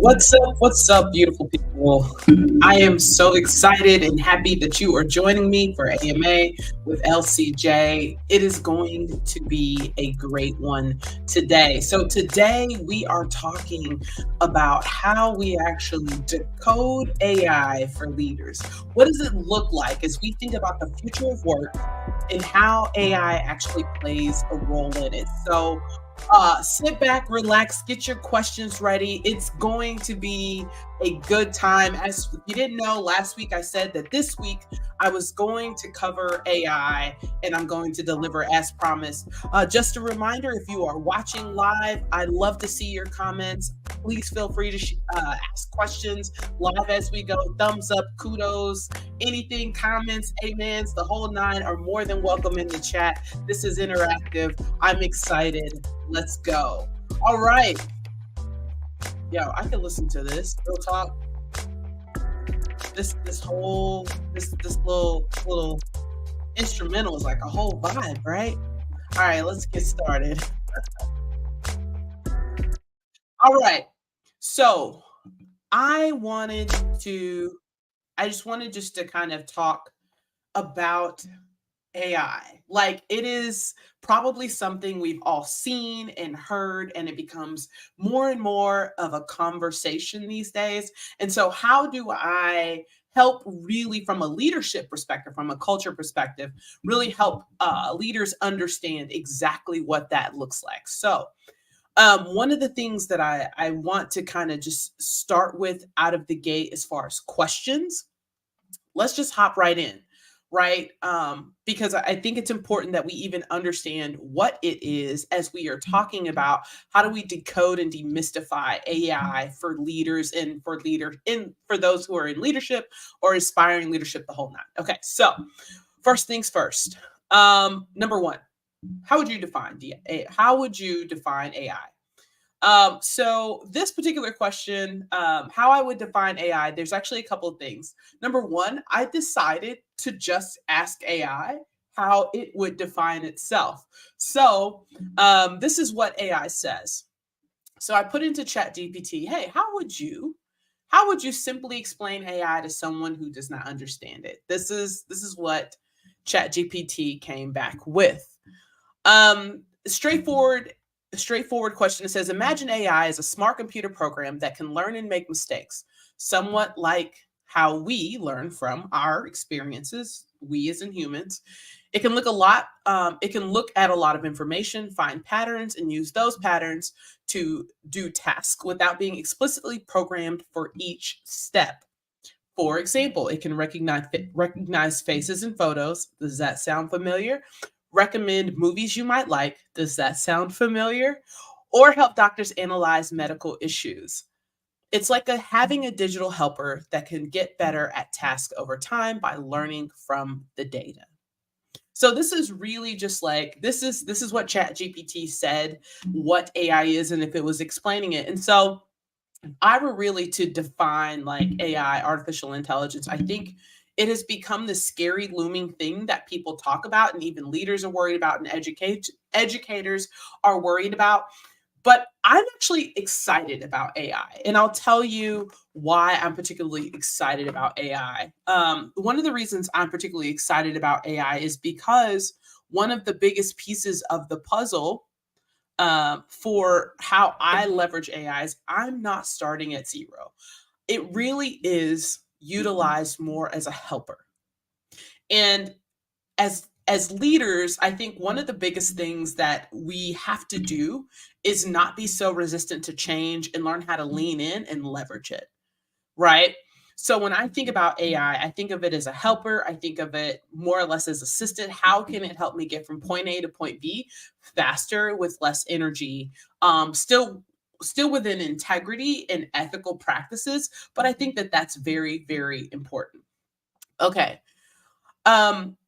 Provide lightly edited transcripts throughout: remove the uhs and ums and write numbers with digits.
What's up, beautiful people? I am so excited and happy that you are joining me for AMA with LCJ. It is going to be a great one today. So, today we are talking about how we actually decode AI for leaders. What does it look like as we think about the future of work and how AI actually plays a role in it? So, sit back, relax, get your questions ready. It's going to be a good time. As you didn't know, last week I said that this week I was going to cover AI and I'm going to deliver as promised. Just a reminder, if you are watching live, I love to see your comments. Please feel free to ask questions live as we go. Thumbs up, kudos, anything, comments, amens, the whole nine are more than welcome in the chat. This is interactive. I'm excited. Let's go. All right. Yo, I can listen to this. Real talk. This little instrumental is like a whole vibe, right? All right, let's get started. All right. So I just wanted to kind of talk about AI. Like, it is probably something we've all seen and heard, and it becomes more and more of a conversation these days. And so, how do I help, really, from a leadership perspective, from a culture perspective, really help leaders understand exactly what that looks like? So, one of the things that I want to kind of just start with out of the gate as far as questions, let's just hop right in, right? Because I think it's important that we even understand what it is as we are talking about how do we decode and demystify AI for leaders and for those who are in leadership or aspiring leadership, the whole nine. Okay, so first things first. Number one, how would you define AI? So this particular question, how I would define AI, there's actually a couple of things. Number one, I decided to just ask AI how it would define itself. So this is what AI says. So I put into ChatGPT, hey, how would you simply explain AI to someone who does not understand it? This is what ChatGPT came back with. Straightforward question. It says, imagine AI as a smart computer program that can learn and make mistakes, somewhat like how we learn from our experiences, we as in humans. It can look at a lot of information, find patterns, and use those patterns to do tasks without being explicitly programmed for each step. For example, it can recognize faces and photos. Does that sound familiar? Recommend movies you might like. Does that sound familiar? Or help doctors analyze medical issues. It's like having a digital helper that can get better at tasks over time by learning from the data. So this is really just like this is what ChatGPT said what AI is, and if it was explaining it. And so I were really to define like AI, artificial intelligence, I think it has become the scary looming thing that people talk about and even leaders are worried about and educators are worried about. But I'm actually excited about AI, and I'll tell you why I'm particularly excited about AI. One of the reasons I'm particularly excited about AI is because one of the biggest pieces of the puzzle for how I leverage AI is I'm not starting at zero. It really is utilized more as a helper. And as leaders, I think one of the biggest things that we have to do is not be so resistant to change and learn how to lean in and leverage it, right? So when I think about AI, I think of it as a helper. I think of it more or less as assistant. How can it help me get from point A to point B faster with less energy? Still within integrity and ethical practices, but I think that that's very, very important. Okay.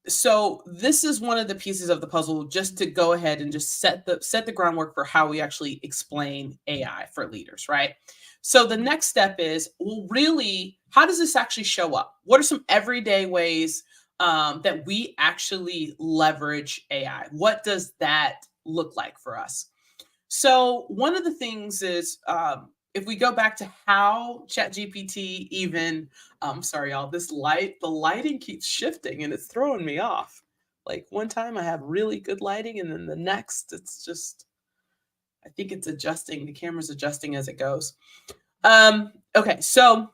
So this is one of the pieces of the puzzle just to go ahead and just set the groundwork for how we actually explain AI for leaders, right? So the next step is, well, really, how does this actually show up? What are some everyday ways that we actually leverage AI? What does that look like for us? So one of the things is if we go back to how ChatGPT even, sorry, y'all, the lighting keeps shifting and it's throwing me off. Like one time I have really good lighting, and then the next it's just, I think it's adjusting. The camera's adjusting as it goes. Okay, so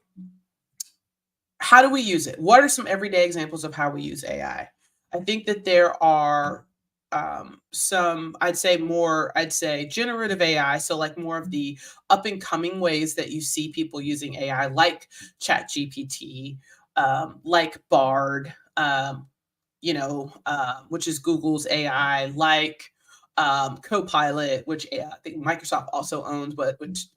how do we use it? What are some everyday examples of how we use AI? I think that there are some, I'd say generative AI. So, like more of the up and coming ways that you see people using AI, like ChatGPT, like Bard, which is Google's AI, like Copilot, which I think Microsoft also owns, but which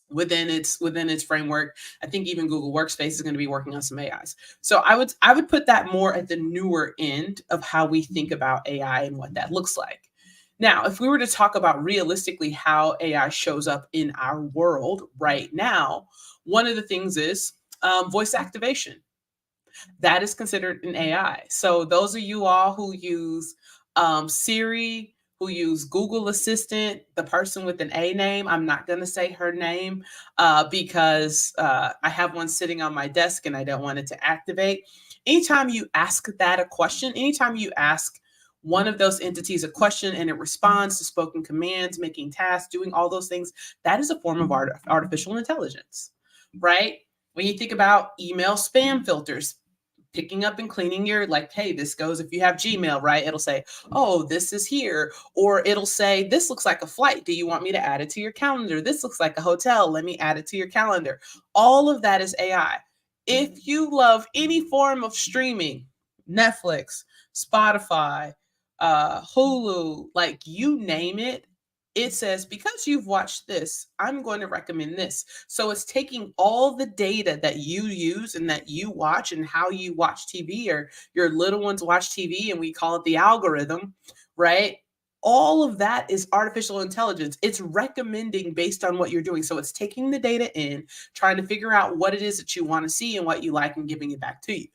within its framework. I think even Google Workspace is going to be working on some AIs. So I would put that more at the newer end of how we think about AI and what that looks like. Now, if we were to talk about realistically how AI shows up in our world right now, one of the things is voice activation. That is considered an AI. So those of you all who use Siri, who use Google Assistant, the person with an A name, I'm not going to say her name because I have one sitting on my desk and I don't want it to activate. Anytime you ask that a question, anytime you ask one of those entities a question and it responds to spoken commands, making tasks, doing all those things, that is a form of artificial intelligence, right? When you think about email spam filters, picking up and cleaning your, like, hey, this goes, if you have Gmail, right, it'll say, oh, this is here, or it'll say, this looks like a flight, do you want me to add it to your calendar? This looks like a hotel, let me add it to your calendar. All of that is AI. If you love any form of streaming, Netflix, Spotify, Hulu, like you name it, it says, because you've watched this, I'm going to recommend this. So it's taking all the data that you use and that you watch and how you watch TV, or your little ones watch TV, and we call it the algorithm, right? All of that is artificial intelligence. It's recommending based on what you're doing. So it's taking the data in, trying to figure out what it is that you want to see and what you like, and giving it back to you.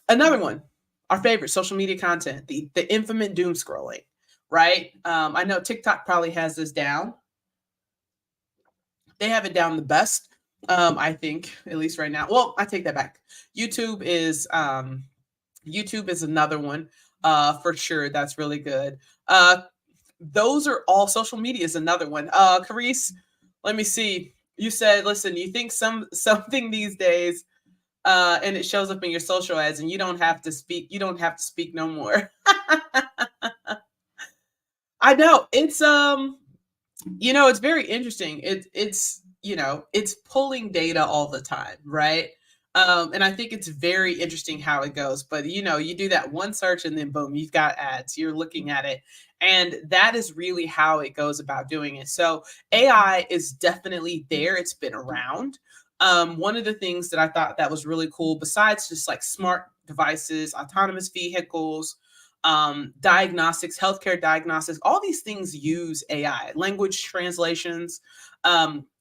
Another one, our favorite, social media content, the infamous doom scrolling, right? I know TikTok probably has this down. They have it down the best, I think, at least right now. Well, I take that back. YouTube is another one for sure. That's really good. Those are all, social media is another one. Carice, let me see. You said, listen, you think something these days, and it shows up in your social ads, and you don't have to speak. You don't have to speak no more. I know it's very interesting. It's pulling data all the time, right? And I think it's very interesting how it goes. But you do that one search and then boom, you've got ads. You're looking at it. And that is really how it goes about doing it. So AI is definitely there. It's been around. One of the things that I thought that was really cool, besides just like smart devices, autonomous vehicles, diagnostics, healthcare diagnostics, all these things use AI, language translations,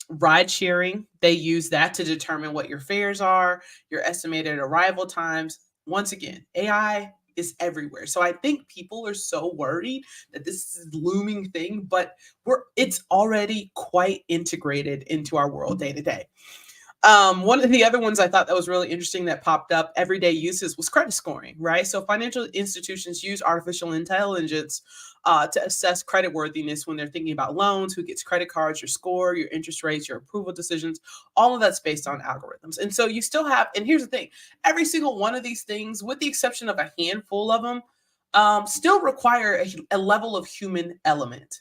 ride sharing. They use that to determine what your fares are, your estimated arrival times. Once again, AI is everywhere. So I think people are so worried that this is a looming thing, but it's already quite integrated into our world day to day. One of the other ones I thought that was really interesting that popped up, everyday uses, was credit scoring, right? So financial institutions use artificial intelligence to assess creditworthiness when they're thinking about loans, who gets credit cards, your score, your interest rates, your approval decisions. All of that's based on algorithms. And so you still have, and here's the thing, every single one of these things, with the exception of a handful of them, still require a level of human element,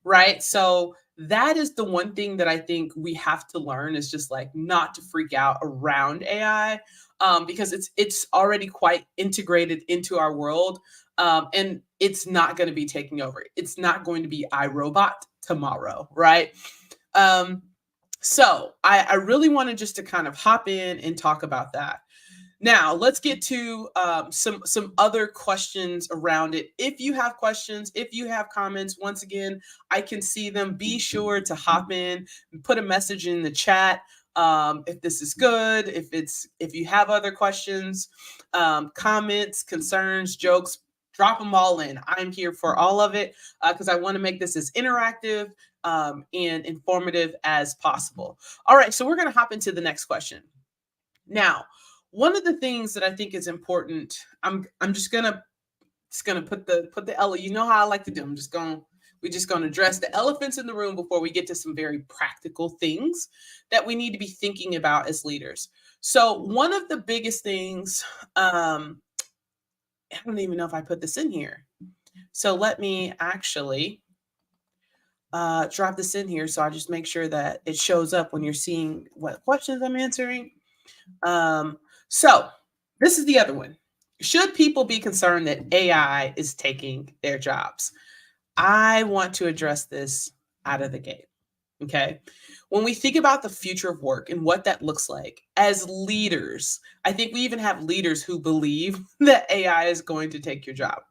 right? So that is the one thing that I think we have to learn, is just like not to freak out around AI, because it's already quite integrated into our world, and it's not going to be taking over. It's not going to be iRobot tomorrow, right? So I really wanted just to kind of hop in and talk about that. Now, let's get to some other questions around it. If you have questions, if you have comments, once again, I can see them. Be sure to hop in, put a message in the chat. If this is good, if you have other questions, comments, concerns, jokes, drop them all in. I'm here for all of it because I want to make this as interactive and informative as possible. All right, so we're going to hop into the next question. Now, one of the things that I think is important, I'm just gonna put the you know how I like to do. We're just gonna address the elephants in the room before we get to some very practical things that we need to be thinking about as leaders. So one of the biggest things, I don't even know if I put this in here. So let me actually drop this in here so I just make sure that it shows up when you're seeing what questions I'm answering. So this is the other one. Should people be concerned that AI is taking their jobs? I want to address this out of the gate. Okay. When we think about the future of work and what that looks like as leaders, I think we even have leaders who believe that AI is going to take your job.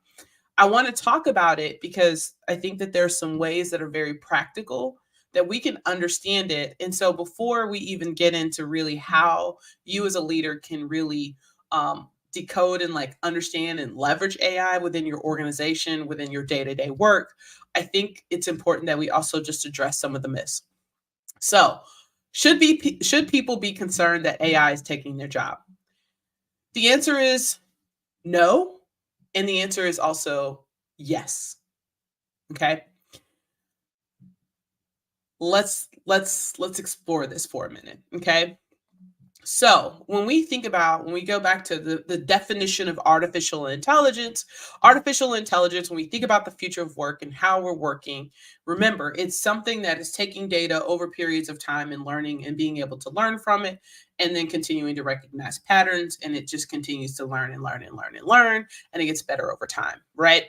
I want to talk about it because I think that there's some ways that are very practical that we can understand it. And so before we even get into really how you as a leader can really decode and like understand and leverage AI within your organization, within your day-to-day work, I think it's important that we also just address some of the myths. So, should people be concerned that AI is taking their job? The answer is no. And the answer is also yes. Okay. Let's explore this for a minute. Okay. So when we go back to the definition of artificial intelligence, when we think about the future of work and how we're working, remember, it's something that is taking data over periods of time and learning and being able to learn from it and then continuing to recognize patterns. And it just continues to learn and learn and learn and learn. And it gets better over time, right?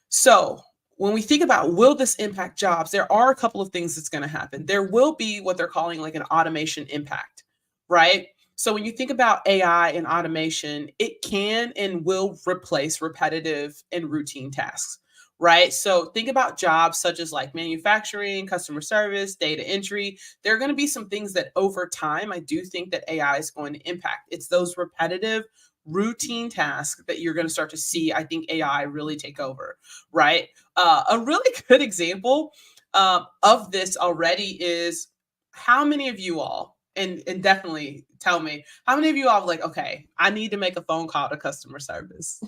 So when we think about will this impact jobs, there are a couple of things that's going to happen. There will be what they're calling like an automation impact, right? So when you think about AI and automation, it can and will replace repetitive and routine tasks, right? So think about jobs such as like manufacturing, customer service, data entry. There are going to be some things that over time, I do think that AI is going to impact. It's those repetitive, routine tasks that you're going to start to see, I think, AI really take over, right? A really good example of this already is how many of you all, and definitely tell me, how many of you all are like, okay, I need to make a phone call to customer service.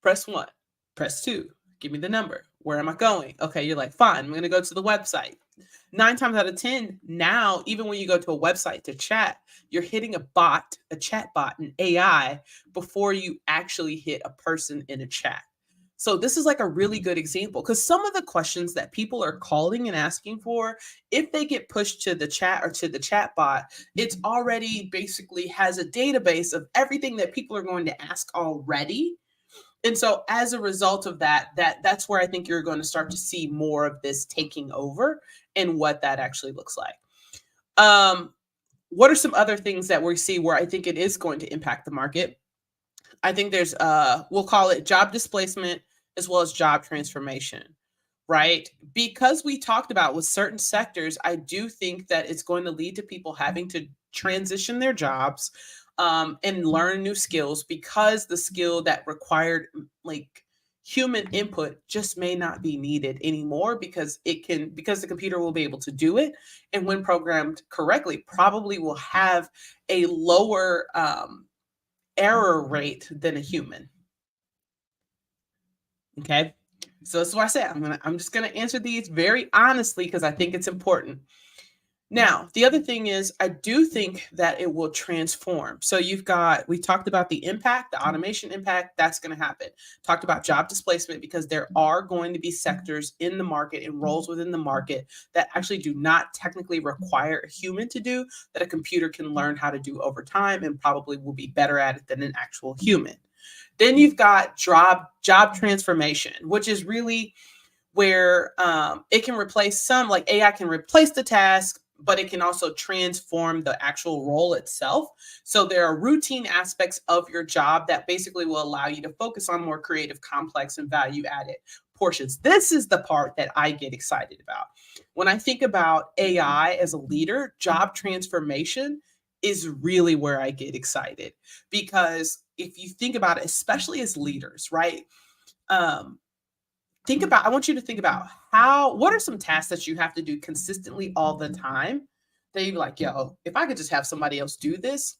Press one, press two, give me the number. Where am I going? Okay, you're like, fine, I'm going to go to the website. 9 times out of 10, now, even when you go to a website to chat, you're hitting a chat bot, an AI, before you actually hit a person in a chat. So this is like a really good example because some of the questions that people are calling and asking for, if they get pushed to the chat or to the chat bot, it's already basically has a database of everything that people are going to ask already. And so as a result of that's where I think you're going to start to see more of this taking over and what that actually looks like. What are some other things that we see where I think it is going to impact the market? I think there's we'll call it job displacement as well as job transformation, right? Because we talked about with certain sectors, I do think that it's going to lead to people having to transition their jobs and learn new skills because the skill that required like human input just may not be needed anymore because because the computer will be able to do it, and when programmed correctly probably will have a lower error rate than a human. Okay. So that's why I said I'm just gonna answer these very honestly because I think it's important. Now, the other thing is I do think that it will transform. So we talked about the impact, the automation impact, that's going to happen. Talked about job displacement because there are going to be sectors in the market and roles within the market that actually do not technically require a human to do, that a computer can learn how to do over time and probably will be better at it than an actual human. Then you've got job transformation, which is really where it can replace some, like AI can replace the task, but it can also transform the actual role itself. So there are routine aspects of your job that basically will allow you to focus on more creative, complex, and value added portions. This is the part that I get excited about. When I think about AI as a leader, job transformation is really where I get excited because if you think about it, especially as leaders, right? Um, I want you to think about what are some tasks that you have to do consistently all the time that you're like, yo, if I could just have somebody else do this.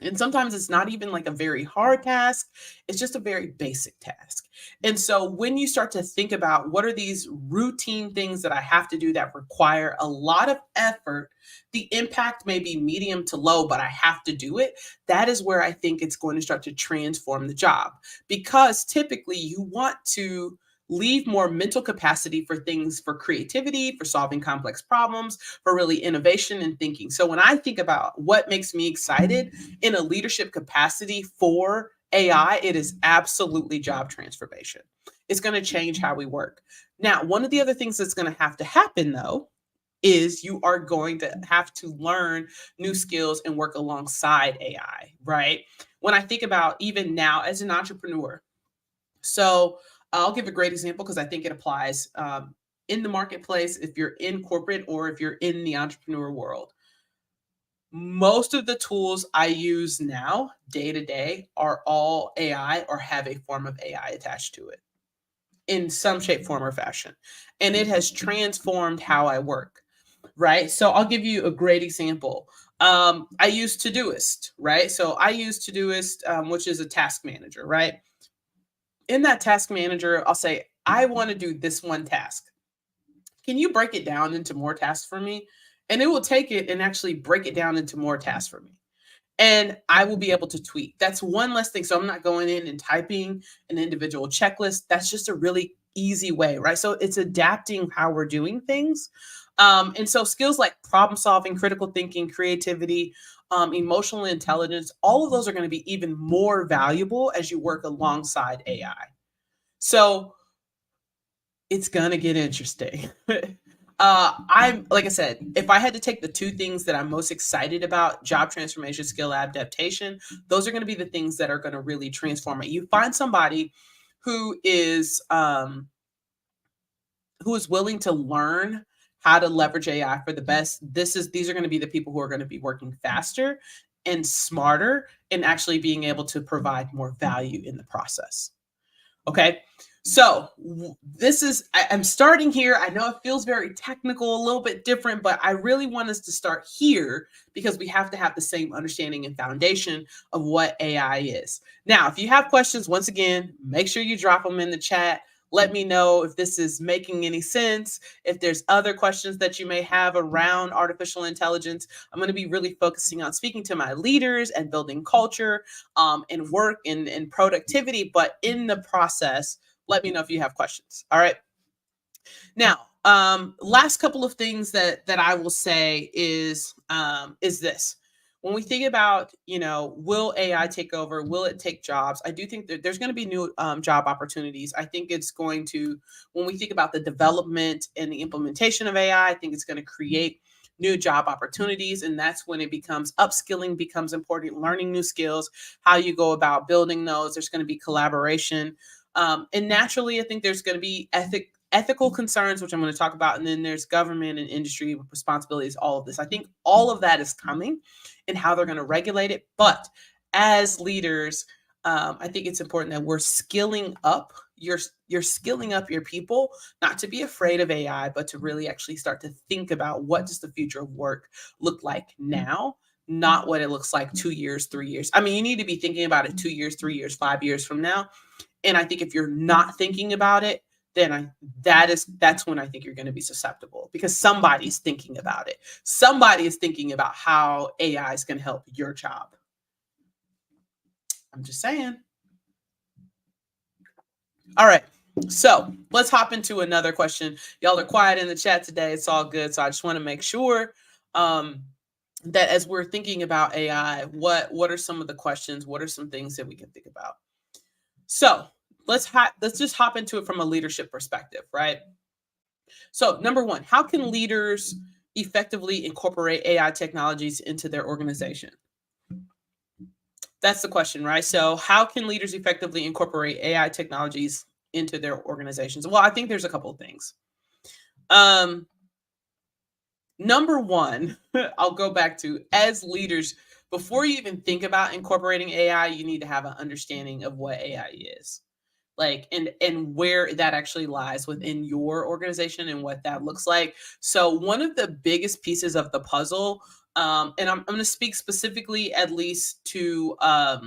And sometimes it's not even like a very hard task, it's just a very basic task. And so when you start to think about what are these routine things that I have to do that require a lot of effort, the impact may be medium to low, but I have to do it. That is where I think it's going to start to transform the job, because typically you want to leave more mental capacity for things, for creativity, for solving complex problems, for really innovation and thinking. So when I think about what makes me excited in a leadership capacity for AI, it is absolutely job transformation. It's going to change how we work. Now, one of the other things that's going to have to happen, though, is you are going to have to learn new skills and work alongside AI, right? When I think about even now as an entrepreneur, so I'll give a great example because I think it applies in the marketplace if you're in corporate or if you're in the entrepreneur world. Most of the tools I use now, day to day, are all AI or have a form of AI attached to it in some shape, form, or fashion. And it has transformed how I work, right? So I'll give you a great example. I use Todoist, right? So I use Todoist, which is a task manager, right? In that task manager, I'll say, I want to do this one task. Can you break it down into more tasks for me? And it will take it and actually break it down into more tasks for me. And I will be able to tweak. That's one less thing. So I'm not going in and typing an individual checklist. That's just a really easy way, right? So it's adapting how we're doing things. And so skills like problem solving, critical thinking, creativity, emotional intelligence, all of those are going to be even more valuable as you work alongside AI. So it's going to get interesting. I'm like I said, if I had to take the two things that I'm most excited about, job transformation, skill adaptation, those are going to be the things that are going to really transform it. You find somebody who is willing to learn how to leverage AI for the best. These are going to be the people who are going to be working faster and smarter and actually being able to provide more value in the process. Okay. So I'm starting here. I know it feels very technical, a little bit different, but I really want us to start here because we have to have the same understanding and foundation of what AI is. Now, if you have questions, once again, make sure you drop them in the chat. Let me know if this is making any sense. If there's other questions that you may have around artificial intelligence, I'm going to be really focusing on speaking to my leaders and building culture and work and productivity. But in the process, let me know if you have questions. All right. Now, last couple of things that I will say is this. When we think about, will AI take over? Will it take jobs? I do think that there's going to be new job opportunities. I think it's going to, when we think about the development and the implementation of AI, I think it's going to create new job opportunities. And that's when it becomes upskilling becomes important, learning new skills, how you go about building those. There's going to be collaboration. And naturally, I think there's going to be ethical concerns, which I'm going to talk about. And then there's government and industry responsibilities, all of this. I think all of that is coming and how they're going to regulate it. But as leaders, I think it's important that we're skilling up. You're skilling up your people, not to be afraid of AI, but to really actually start to think about what does the future of work look like now, not what it looks like 2 years, 3 years. I mean, you need to be thinking about it 2 years, 3 years, 5 years from now. And I think if you're not thinking about it, then that's when I think you're going to be susceptible, because somebody's thinking about it. Somebody is thinking about how AI is going to help your job. I'm just saying. All right. So let's hop into another question. Y'all are quiet in the chat today. It's all good. So I just want to make sure that as we're thinking about AI, what are some of the questions? What are some things that we can think about? So let's just hop into it from a leadership perspective, right? So number one, how can leaders effectively incorporate AI technologies into their organization? That's the question, right? So how can leaders effectively incorporate AI technologies into their organizations? Well, I think there's a couple of things. Number one, I'll go back to, as leaders, before you even think about incorporating AI, you need to have an understanding of what AI is. like and where that actually lies within your organization and what that looks like. So one of the biggest pieces of the puzzle, and I'm going to speak specifically at least to I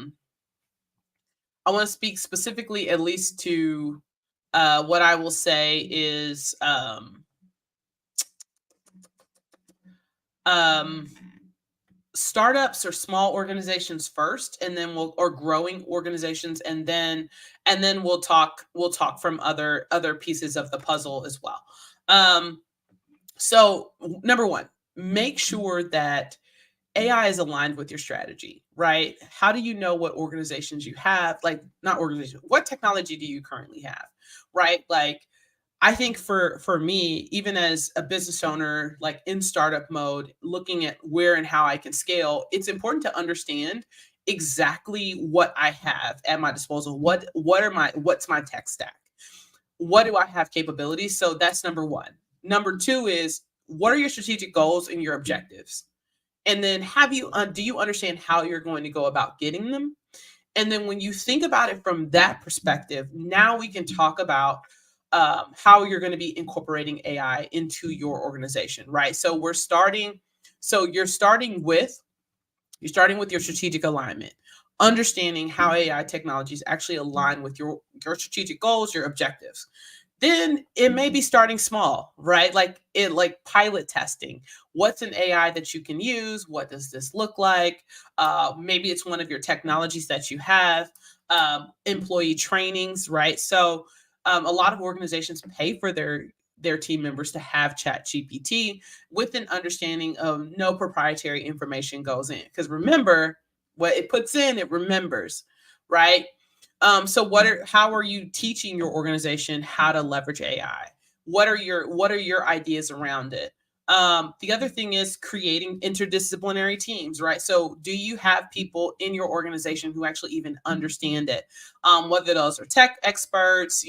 want to speak specifically at least to what I will say is um, startups or small organizations first, and then we'll or growing organizations, and then we'll talk from other pieces of the puzzle as well. Um, so number one, make sure that AI is aligned with your strategy, right? How do you know what organizations you have? Like, not organizations, what technology do you currently have, right? Like, I think for me, even as a business owner, like in startup mode, looking at where and how I can scale, it's important to understand exactly what I have at my disposal. What's my tech stack? What do I have capabilities? So that's number one. Number two is, what are your strategic goals and your objectives? And then do you understand how you're going to go about getting them? And then when you think about it from that perspective, now we can talk about how you're going to be incorporating AI into your organization, right? So you're starting with your strategic alignment, understanding how AI technologies actually align with your strategic goals, your objectives. Then it may be starting small, right? Like pilot testing. What's an AI that you can use? What does this look like? Maybe it's one of your technologies that you have. Employee trainings, right? So a lot of organizations pay for their team members to have chat gpt with an understanding of no proprietary information goes in, because remember, what it puts in, it remembers, right? So how are you teaching your organization how to leverage AI? What are your ideas around it? The other thing is creating interdisciplinary teams, right? So do you have people in your organization who actually even understand it? Whether those are tech experts,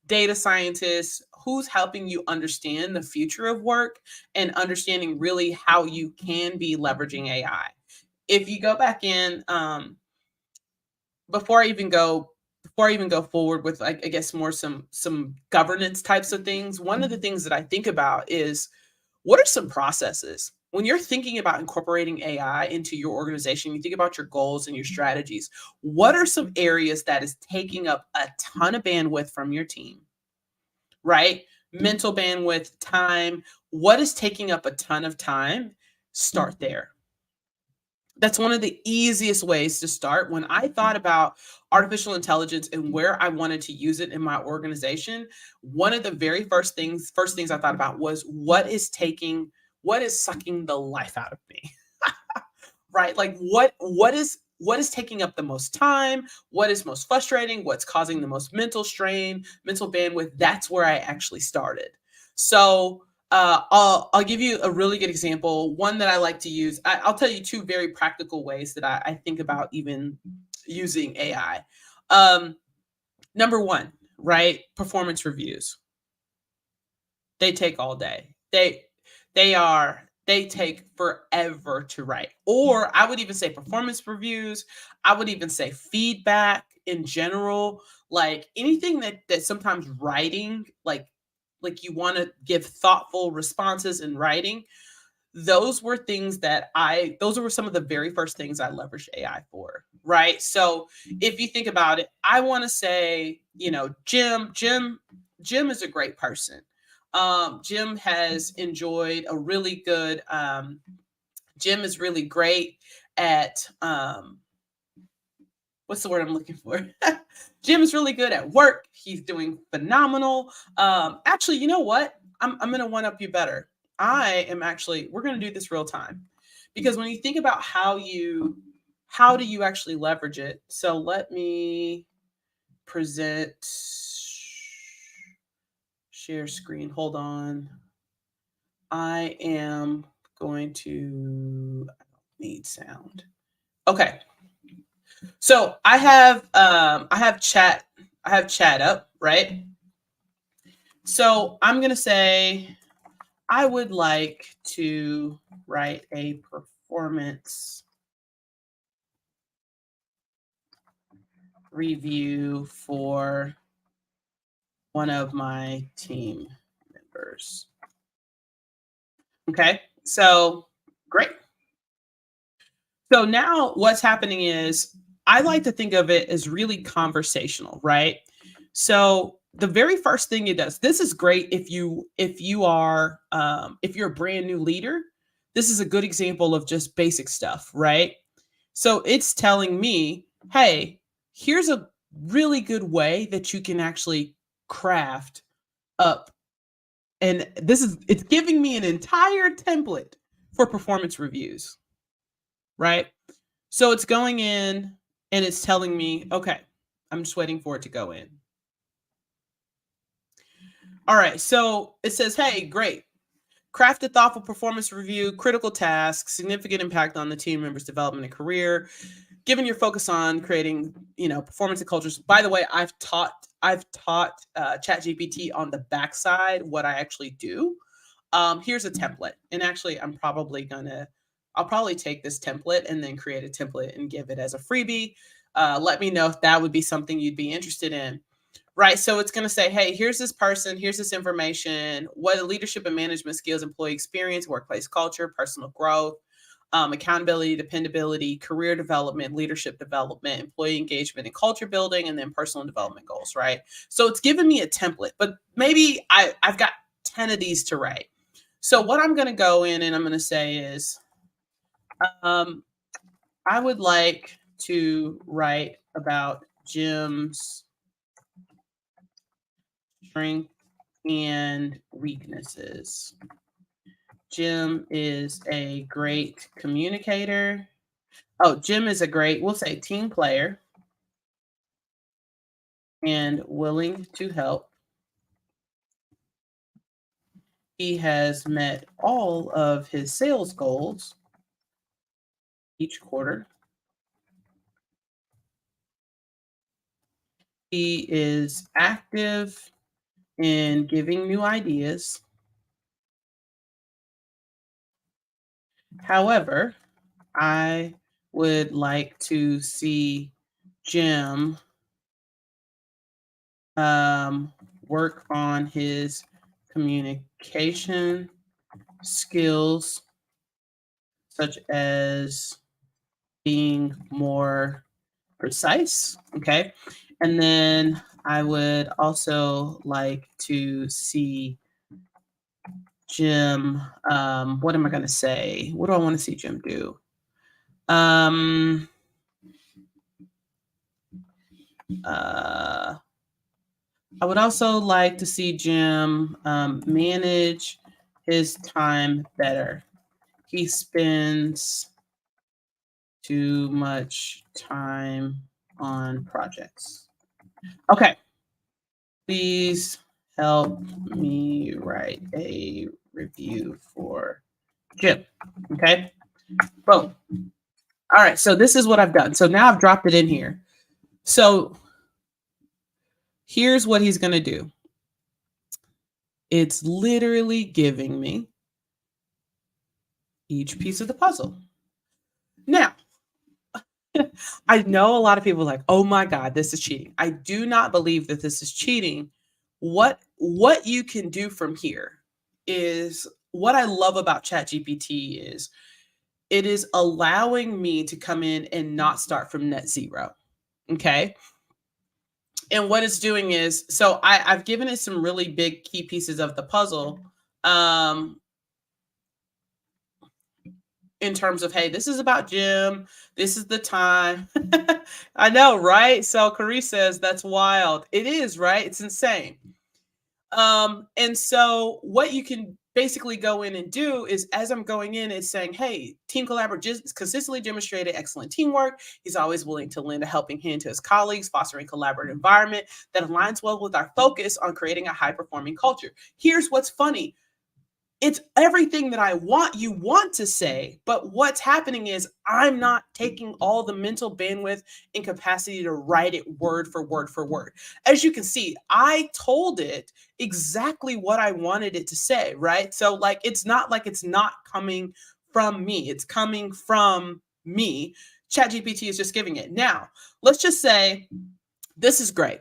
data scientists, who's helping you understand the future of work and understanding really how you can be leveraging AI. If you go back in, before I even go before I even go forward with, like, I guess more some governance types of things, one of the things that I think about is, what are some processes when you're thinking about incorporating AI into your organization? You think about your goals and your strategies. What are some areas that is taking up a ton of bandwidth from your team, right? Mental bandwidth, time. What is taking up a ton of time? Start there. That's one of the easiest ways to start. When I thought about artificial intelligence and where I wanted to use it in my organization, one of the very first things I thought about was, what is sucking the life out of me? Right? Like, what is taking up the most time? What is most frustrating? What's causing the most mental strain, mental bandwidth? That's where I actually started. So I'll give you a really good example. One that I like to use. I'll tell you two very practical ways that I think about even using AI. Um, Number one, right? Performance reviews. They take all day. They take forever to write. Or I would even say performance reviews. I would even say feedback in general, like anything that sometimes writing, like you want to give thoughtful responses in writing. Those were some of the very first things I leveraged AI for, right? So if you think about it, I want to say, Jim is a great person. Jim has enjoyed a really good Jim is really great at what's the word I'm looking for? Jim is really good at work. He's doing phenomenal. Actually, you know what? I'm gonna one up you better. We're gonna do this real time. Because when you think about how do you actually leverage it? So let me present share screen. Hold on. I am going to I don't need sound. Okay. So I have chat up, right? So I'm gonna say I would like to write a review for one of my team members. Okay, so great. So now what's happening is I like to think of it as really conversational, right? So the very first thing it does, this is great if you're a brand new leader. This is a good example of just basic stuff, right? So it's telling me, hey, here's a really good way that you can actually craft up. And it's giving me an entire template for performance reviews, right? So it's going in and it's telling me, okay, I'm just waiting for it to go in. All right. So it says, hey, great. Craft a thoughtful performance review, critical task, significant impact on the team member's development and career. Given your focus on creating, performance and cultures. By the way, I've taught ChatGPT on the backside what I actually do. Here's a template, and actually, I'll probably take this template and then create a template and give it as a freebie. Let me know if that would be something you'd be interested in. Right. So it's going to say, hey, here's this person, here's this information, what leadership and management skills, employee experience, workplace culture, personal growth, accountability, dependability, career development, leadership development, employee engagement, and culture building, and then personal development goals. Right. So it's given me a template, but maybe I've got 10 of these to write. So what I'm going to go in and I'm going to say is, I would like to write about Jim's strengths and weaknesses. Jim is a great communicator. Oh, Jim is a great, we'll say, team player and willing to help. He has met all of his sales goals each quarter. He is active in giving new ideas. However, I would like to see Jim work on his communication skills, such as being more precise. Okay. And then I would also like to see Jim. What am I going to say? What do I want to see Jim do? I would also like to see Jim manage his time better. He spends too much time on projects. Okay. Please help me write a review for Jim. Okay. Boom. All right. So this is what I've done. So now I've dropped it in here. So here's what he's going to do. It's literally giving me each piece of the puzzle. Now, I know a lot of people are like, oh my God, this is cheating. I do not believe that this is cheating. What you can do from here is what I love about ChatGPT is it is allowing me to come in and not start from net zero. Okay. And what it's doing is, so I've given it some really big key pieces of the puzzle. In terms of, hey, this is about Jim. This is the time. I know, right? So Carrie says that's wild. It is, right? It's insane. And so what you can basically go in and do is, as I'm going in, it's saying, hey, team collaboration consistently demonstrated excellent teamwork. He's always willing to lend a helping hand to his colleagues, fostering a collaborative environment that aligns well with our focus on creating a high-performing culture. Here's what's funny. It's everything that I want to say, but what's happening is I'm not taking all the mental bandwidth and capacity to write it word for word for word. As you can see, I told it exactly what I wanted it to say, right? So it's not coming from me. It's coming from me. ChatGPT is just giving it. Now, let's just say This is great.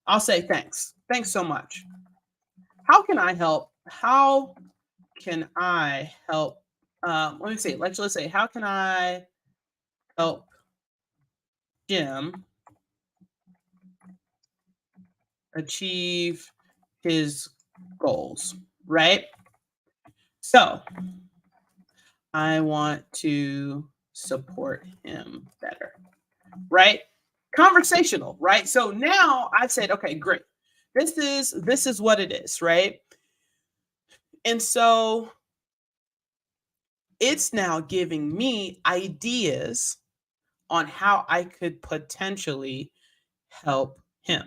I'll say thanks. Thanks so much. How can I help? How can I help? Let me see. Let's say, how can I help Jim achieve his goals? Right. So I want to support him better. Right. Conversational. Right. So now I've said, okay, great. This is what it is. Right. And so it's now giving me ideas on how I could potentially help him.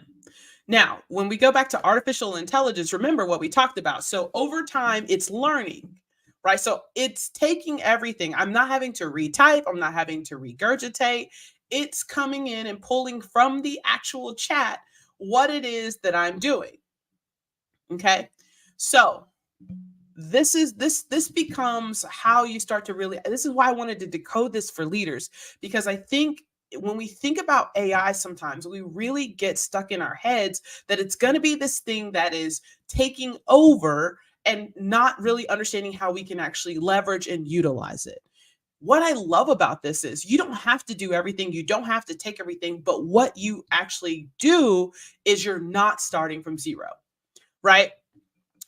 Now, when we go back to artificial intelligence, remember what we talked about. So over time, it's learning, right? So it's taking everything. I'm not having to retype, I'm not having to regurgitate. It's coming in and pulling from the actual chat what it is that I'm doing. Okay. So this becomes how you start to really, this is why I wanted to decode this for leaders, because I think when we think about AI, sometimes we really get stuck in our heads that it's going to be this thing that is taking over and not really understanding how we can actually leverage and utilize it. What I love about this is you don't have to do everything, you don't have to take everything, but what you actually do is you're not starting from zero, right?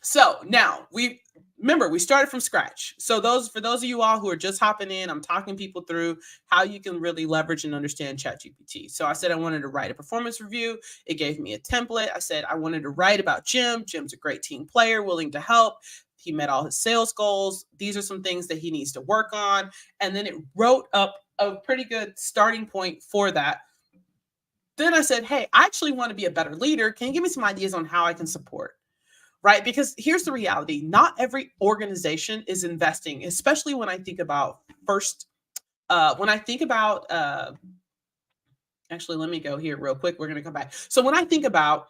So now we remember we started from scratch. So for those of you all who are just hopping in, I'm talking people through how you can really leverage and understand ChatGPT. So I said I wanted to write a performance review. It gave me a template. I said I wanted to write about Jim. Jim's a great team player, willing to help. He met all his sales goals. These are some things that he needs to work on. And then it wrote up a pretty good starting point for that. Then I said, hey, I actually want to be a better leader. Can you give me some ideas on how I can support? Right? Because here's the reality, not every organization is investing, especially when I think about when I think about, actually, let me go here real quick. We're going to come back. So when I think about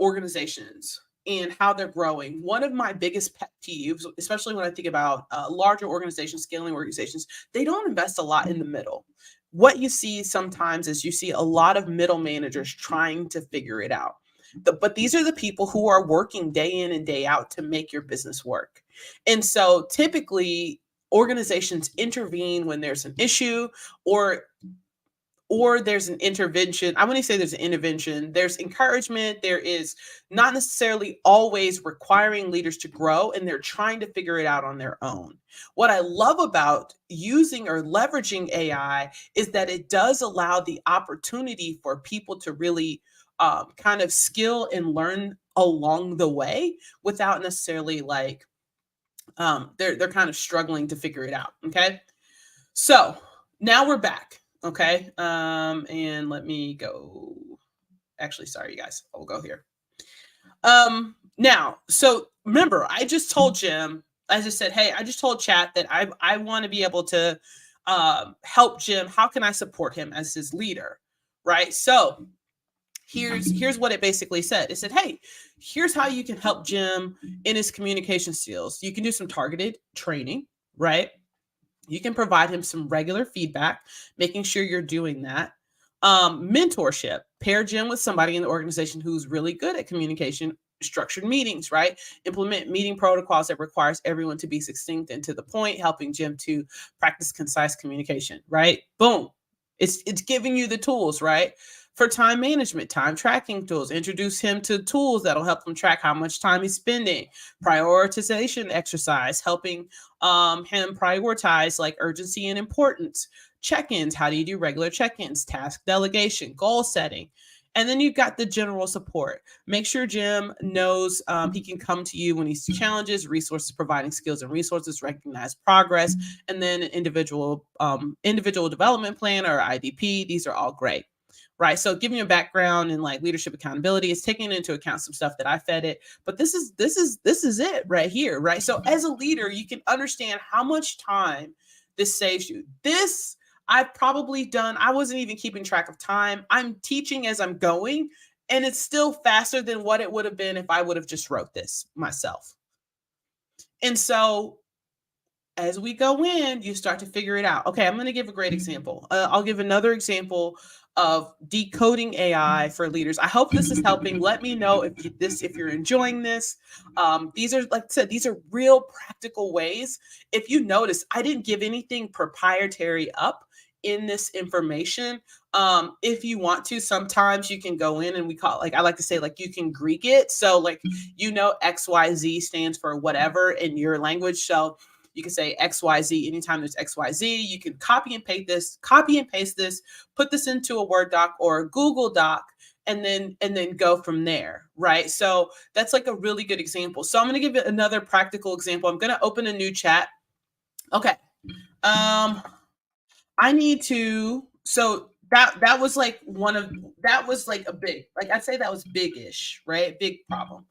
organizations and how they're growing, one of my biggest pet peeves, especially when I think about larger organizations, scaling organizations, they don't invest a lot in the middle. What you see sometimes is you see a lot of middle managers trying to figure it out. But these are the people who are working day in and day out to make your business work. And so typically organizations intervene when there's an issue or there's an intervention. I wouldn't say there's an intervention. There's encouragement. There is not necessarily always requiring leaders to grow, and they're trying to figure it out on their own. What I love about using or leveraging AI is that it does allow the opportunity for people to really kind of skill and learn along the way without necessarily like they're kind of struggling to figure it out. Okay. So now we're back. Okay. And let me go. Actually, sorry, you guys. I'll go here. Now, so remember, I just told Jim, I just said, hey, I just told chat that I want to be able to help Jim. How can I support him as his leader? Right. So here's what it basically said. It said, hey, here's how you can help Jim in his communication skills. You can do some targeted training, right? You can provide him some regular feedback, making sure you're doing that. Mentorship, pair Jim with somebody in the organization who's really good at communication, structured meetings, right? Implement meeting protocols that requires everyone to be succinct and to the point, helping Jim to practice concise communication, right? Boom. It's giving you the tools, right? For time management, time tracking tools, introduce him to tools that'll help him track how much time he's spending. Prioritization exercise, helping him prioritize like urgency and importance. Check-ins, how do you do regular check-ins? Task delegation, goal setting. And then you've got the general support. Make sure Jim knows he can come to you when he sees challenges, resources, providing skills and resources, recognize progress, and then an individual development plan or IDP. These are all great. Right. So giving you a background in like leadership accountability is taking into account some stuff that I fed it. But this is it right here. Right. So as a leader, you can understand how much time this saves you. This I've probably done. I wasn't even keeping track of time. I'm teaching as I'm going, and it's still faster than what it would have been if I would have just wrote this myself. And so as we go in, you start to figure it out. Okay, I'm going to give a great example. I'll give another example of decoding AI for leaders. I hope this is helping. Let me know if you're enjoying this. These are, like I said, these are real practical ways. If you notice, I didn't give anything proprietary up in this information. If you want to, sometimes you can go in and we call it, like I like to say, like you can Greek it. So like XYZ stands for whatever in your language. So you can say XYZ anytime there's XYZ. You can copy and paste this, put this into a Word doc or a Google Doc, and then go from there, right? So that's like a really good example. So I'm going to give it another practical example. I'm going to open a new chat. Okay. I need to, so that was like that was like a big, like I'd say that was big-ish, right? Big problem.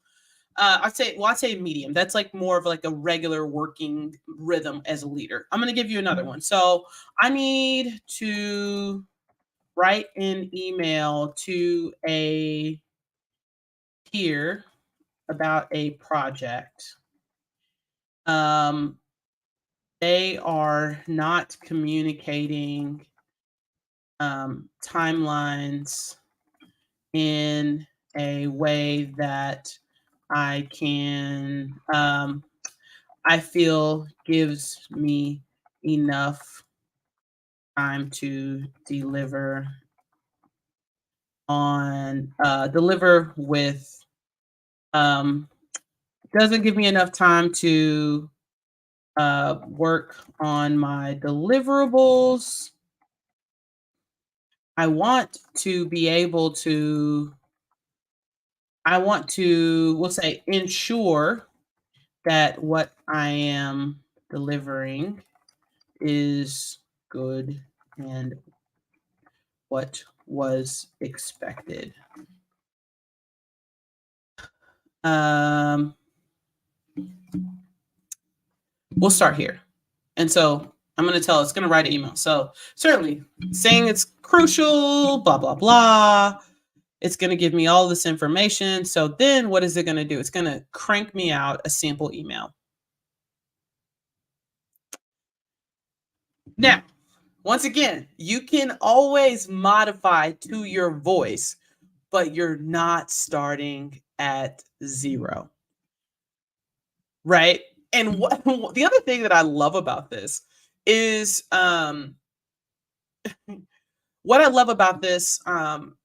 I'd say medium. That's like more of like a regular working rhythm as a leader. I'm going to give you another one. So I need to write an email to a peer about a project. They are not communicating timelines in a way that I feel gives me enough time to deliver with, doesn't give me enough time to work on my deliverables. I want to be able to, we'll say, ensure that what I am delivering is good and what was expected. We'll start here. And so I'm going to it's going to write an email. So certainly saying it's crucial, blah, blah, blah. It's going to give me all this information. So then what is it going to do? It's going to crank me out a sample email. Now, once again, you can always modify to your voice, but you're not starting at zero. Right? And what the other thing that I love about this is what I love about this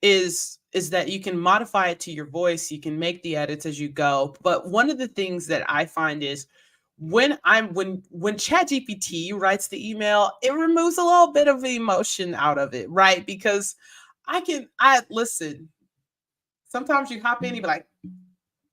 is that you can modify it to your voice, you can make the edits as you go. But one of the things that I find is when ChatGPT writes the email, it removes a little bit of the emotion out of it, right? Because I listen, sometimes you hop in, you be like,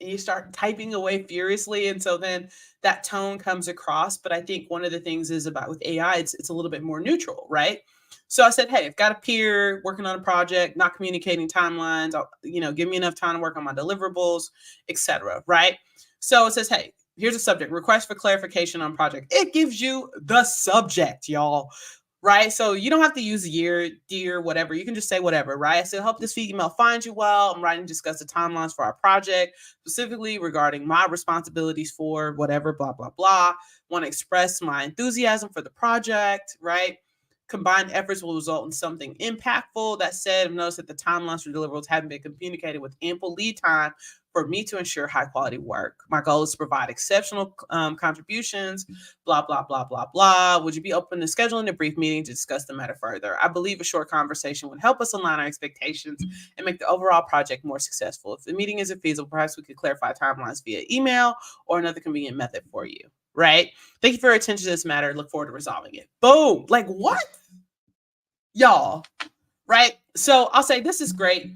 and you start typing away furiously, and so then that tone comes across. But I think one of the things is about with AI, it's a little bit more neutral, right? So I said, hey, I've got a peer working on a project, not communicating timelines, give me enough time to work on my deliverables, etc. Right? So it says, hey, here's a subject: request for clarification on project. It gives you the subject, y'all. Right? So you don't have to use year, dear, whatever. You can just say whatever, right? So help this email find you well. I'm writing to discuss the timelines for our project, specifically regarding my responsibilities for whatever, blah, blah, blah. Want to express my enthusiasm for the project, right? Combined efforts will result in something impactful. That said, I've noticed that the timelines for deliverables haven't been communicated with ample lead time for me to ensure high quality work. My goal is to provide exceptional contributions, blah, blah, blah, blah, blah. Would you be open to scheduling a brief meeting to discuss the matter further? I believe a short conversation would help us align our expectations and make the overall project more successful. If the meeting isn't feasible, perhaps we could clarify timelines via email or another convenient method for you, right? Thank you for your attention to this matter. Look forward to resolving it. Boom. Like what? Y'all, right? So I'll say this is great.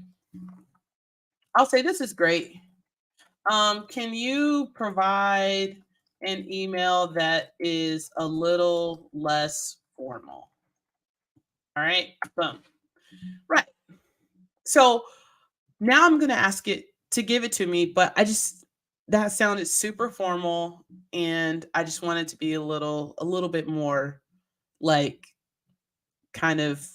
Can you provide an email that is a little less formal? All right. Boom. Right. So now I'm going to ask it to give it to me, but that sounded super formal, and I just wanted to be a little bit more like kind of,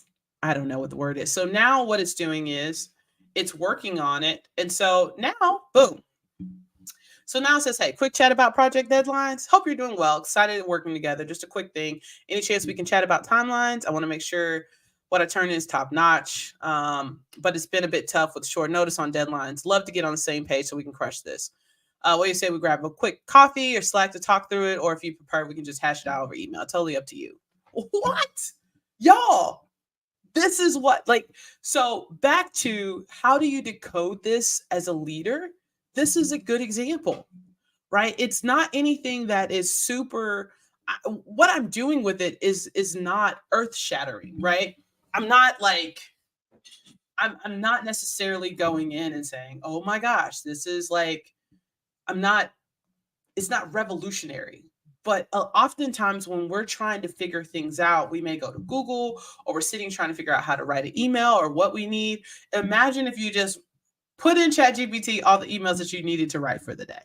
I don't know what the word is. So now what it's doing is it's working on it. And so now, boom, So now it says, hey, quick chat about project deadlines. Hope you're doing well. Excited and working together. Just a quick thing. Any chance we can chat about timelines? I want to make sure what I turn in is top notch. But it's been a bit tough with short notice on deadlines. Love to get on the same page so we can crush this. What do you say we grab a quick coffee or Slack to talk through it? Or if you prefer, we can just hash it out over email. Totally up to you. What? Y'all, this is what, like, so back to how do you decode this as a leader? This is a good example, right? It's not anything that is super. What I'm doing with it is not earth shattering, right? I'm not like I'm not necessarily going in and saying, oh my gosh, this is like I'm not. It's not revolutionary. But oftentimes, when we're trying to figure things out, we may go to Google or we're sitting trying to figure out how to write an email or what we need. Imagine if you just put in ChatGPT all the emails that you needed to write for the day,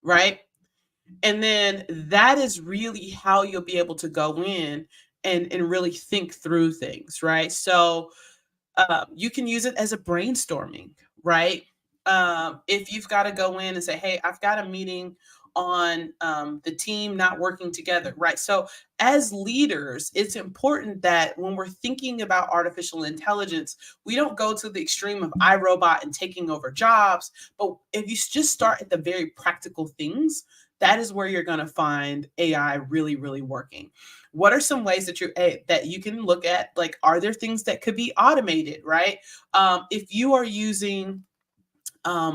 right? And then that is really how you'll be able to go in and really think through things, right? So you can use it as a brainstorming, right? If you've got to go in and say, hey, I've got a meeting on the team not working together, right? So, as leaders, it's important that when we're thinking about artificial intelligence, we don't go to the extreme of iRobot and taking over jobs. But if you just start at the very practical things, that is where you're going to find AI really, really working. What are some ways that you can look at? Like, are there things that could be automated, right? If you are using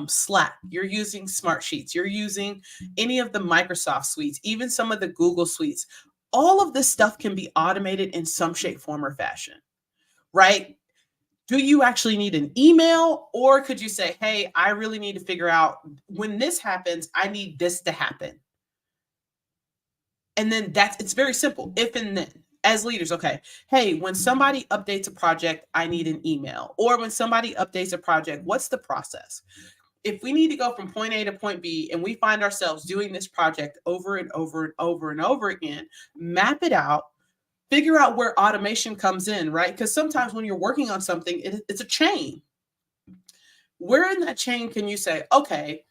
Slack, you're using Smart Sheets, you're using any of the Microsoft suites, even some of the Google suites, all of this stuff can be automated in some shape, form, or fashion, right? Do you actually need an email? Or could you say, hey, I really need to figure out when this happens, I need this to happen. And then it's very simple. If and then, as leaders, okay, hey, when somebody updates a project, I need an email. Or when somebody updates a project, what's the process? If we need to go from point A to point B and we find ourselves doing this project over and over and over and over again, map it out, figure out where automation comes in, right? Because sometimes when you're working on something, it's a chain. Where in that chain can you say, okay,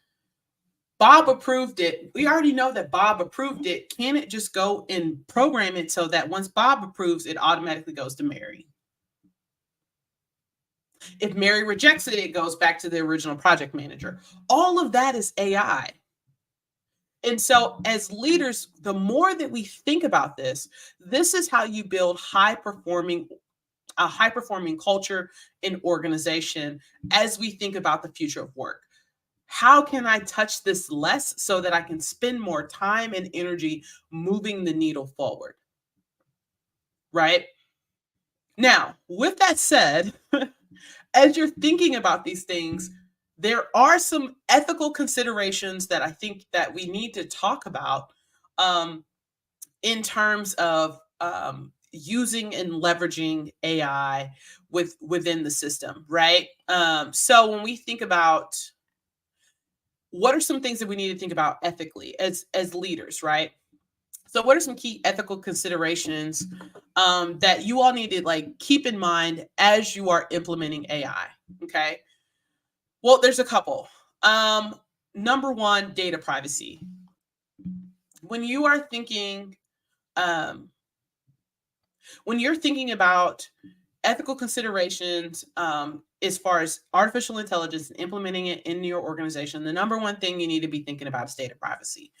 Bob approved it. We already know that Bob approved it. Can it just go and program it so that once Bob approves, it automatically goes to Mary? If Mary rejects it, it goes back to the original project manager. All of that is AI. And so, as leaders, the more that we think about this, this is how you build a high performing culture and organization as we think about the future of work. How can I touch this less so that I can spend more time and energy moving the needle forward? Right? Now, with that said, as you're thinking about these things, there are some ethical considerations that I think that we need to talk about um, in terms of using and leveraging AI within the system, right? So when we think about what are some things that we need to think about ethically as leaders, right? So what are some key ethical considerations that you all need to like keep in mind as you are implementing AI? Okay. Well, there's a couple. Number one, data privacy. When you are thinking, um, when you're thinking about ethical considerations as far as artificial intelligence and implementing it in your organization, the number one thing you need to be thinking about is data privacy.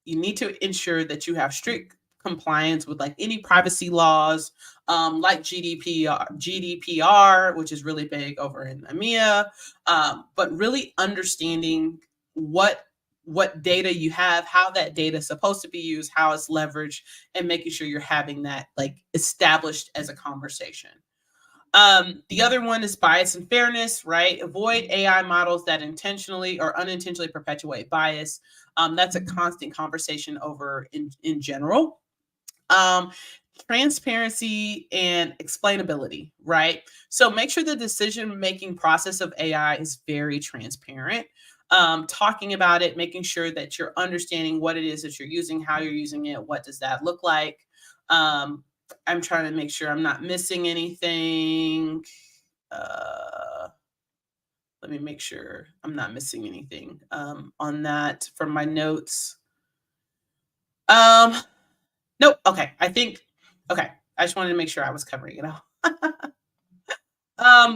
You need to ensure that you have strict compliance with like any privacy laws, like GDPR, which is really big over in EMEA, but really understanding what data you have, how that data is supposed to be used, how it's leveraged, and making sure you're having that like established as a conversation. The other one is bias and fairness, right? Avoid AI models that intentionally or unintentionally perpetuate bias. That's a constant conversation over in general. Um, Transparency and explainability, right? So make sure the decision-making process of AI is very transparent. Talking about it, making sure that you're understanding what it is that you're using, how you're using it, what does that look like. I'm trying to make sure I'm not missing anything. Uh, Let me make sure I'm not missing anything on that from my notes. Um, nope. Okay. Okay. I just wanted to make sure I was covering it all.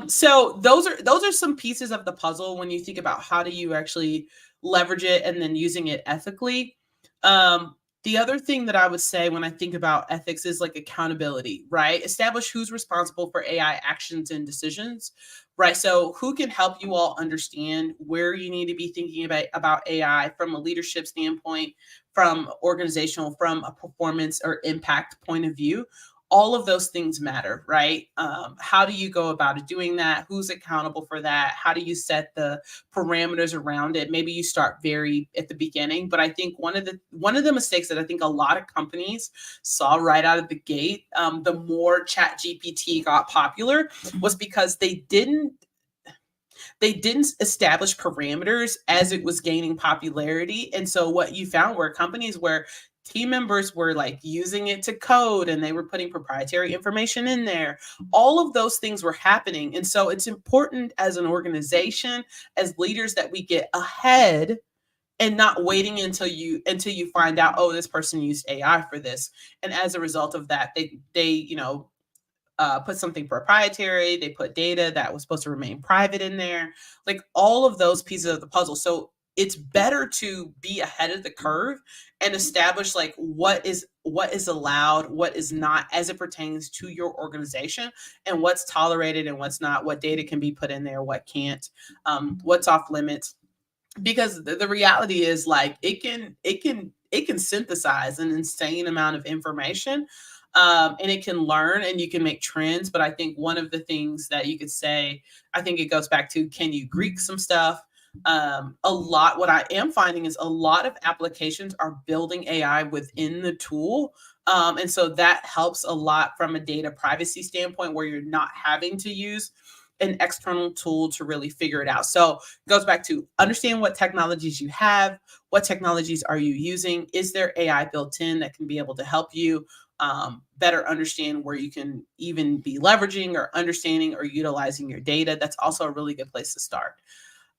So those are some pieces of the puzzle when you think about how do you actually leverage it and then using it ethically. Um, the other thing that I would say when I think about ethics is like accountability, right? Establish who's responsible for AI actions and decisions, right? So who can help you all understand where you need to be thinking about AI from a leadership standpoint, from organizational, from a performance or impact point of view. All of those things matter, right? How do you go about it doing that? Who's accountable for that? How do you set the parameters around it? Maybe you start very at the beginning, but I think one of the mistakes that I think a lot of companies saw right out of the gate, the more Chat GPT got popular, was because they didn't establish parameters as it was gaining popularity. And so what you found were companies where team members were like using it to code and they were putting proprietary information in there. All of those things were happening. And so it's important as an organization, as leaders, that we get ahead and not waiting until you find out, oh, this person used AI for this. And as a result of that, they put something proprietary, they put data that was supposed to remain private in there, like all of those pieces of the puzzle. So it's better to be ahead of the curve and establish like what is allowed, what is not as it pertains to your organization, and what's tolerated and what's not, what data can be put in there, what can't, what's off limits. Because the reality is like it can synthesize an insane amount of information, and it can learn and you can make trends. But I think one of the things that you could say, I think it goes back to, can you Greek some stuff? A lot, what I am finding is a lot of applications are building AI within the tool. And so that helps a lot from a data privacy standpoint, where you're not having to use an external tool to really figure it out. So it goes back to understand what technologies you have, what technologies are you using, is there AI built in that can be able to help you better understand where you can even be leveraging or understanding or utilizing your data. That's also a really good place to start.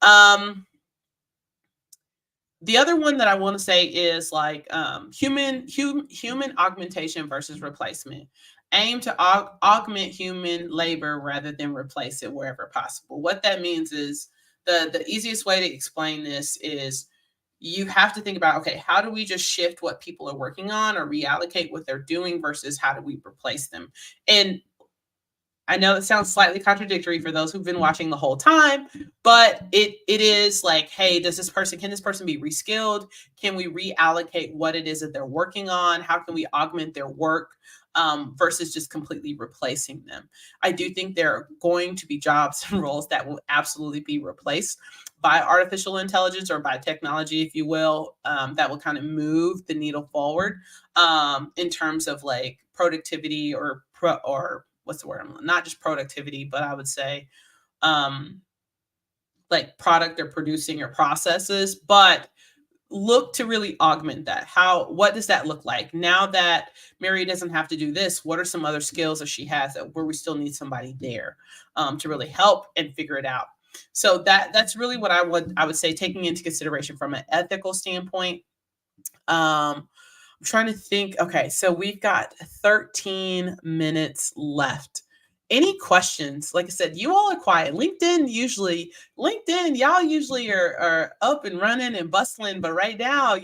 Um, the other one that I want to say is like human augmentation versus replacement. Aim to augment human labor rather than replace it wherever possible. What that means is, the easiest way to explain this is, you have to think about, okay, how do we just shift what people are working on or reallocate what they're doing versus how do we replace them? And I know it sounds slightly contradictory for those who've been watching the whole time, but it is like, hey, can this person be reskilled? Can we reallocate what it is that they're working on? How can we augment their work, versus just completely replacing them? I do think there are going to be jobs and roles that will absolutely be replaced by artificial intelligence or by technology, if you will, that will kind of move the needle forward, in terms of like productivity or what's the word? Not just productivity, but I would say um, like product they're producing or processes, but look to really augment that. What does that look like? Now that Mary doesn't have to do this, what are some other skills that she has that where we still need somebody there, to really help and figure it out? So that's really what I would say, taking into consideration from an ethical standpoint. I'm trying to think. Okay, so we've got 13 minutes left. Any questions? Like I said, you all are quiet. Y'all usually are up and running and bustling, but right now,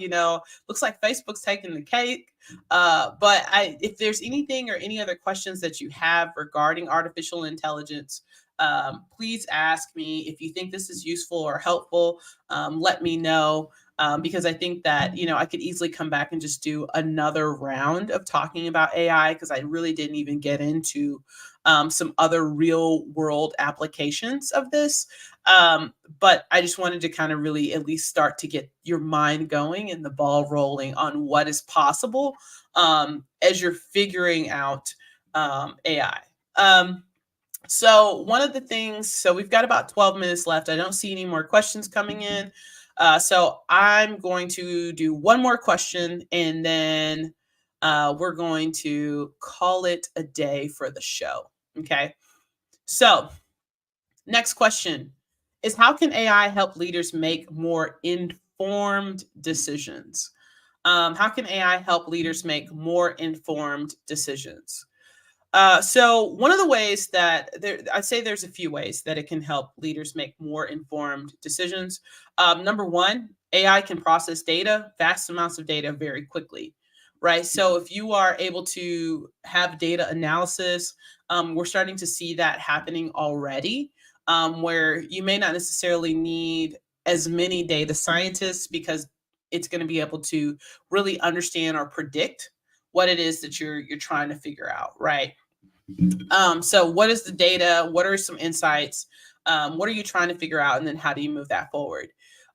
looks like Facebook's taking the cake. But if there's anything or any other questions that you have regarding artificial intelligence, please ask me. If you think this is useful or helpful, let me know, because I think that, I could easily come back and just do another round of talking about AI, because I really didn't even get into some other real world applications of this. But I just wanted to kind of really at least start to get your mind going and the ball rolling on what is possible, as you're figuring out AI. So one of the things, so we've got about 12 minutes left. I don't see any more questions coming in. So I'm going to do one more question, and then we're going to call it a day for the show. Okay. So next question. is how can AI help leaders make more informed decisions? How can AI help leaders make more informed decisions? So one of the ways that I'd say there's a few ways that it can help leaders make more informed decisions. Number one, AI can process data, vast amounts of data, very quickly, right? So if you are able to have data analysis, we're starting to see that happening already, where you may not necessarily need as many data scientists because it's going to be able to really understand or predict what it is that you're trying to figure out, right? So what is the data? What are some insights? What are you trying to figure out? And then how do you move that forward?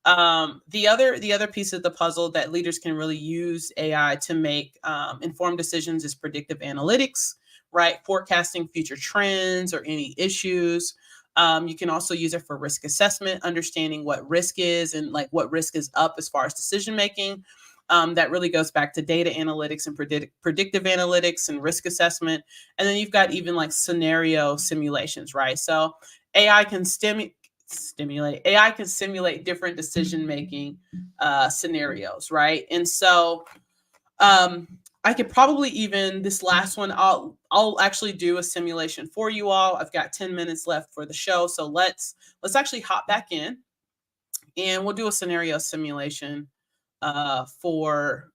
The other piece of the puzzle that leaders can really use AI to make informed decisions is predictive analytics, right? Forecasting future trends or any issues. You can also use it for risk assessment, understanding what risk is and like what risk is up as far as decision making. That really goes back to data analytics and predictive analytics and risk assessment. And then you've got even like scenario simulations, right? So AI can AI can simulate different decision making scenarios, right? And so I could probably even this last one, I'll actually do a simulation for you all. I've got 10 minutes left for the show. So let's actually hop back in and we'll do a scenario simulation for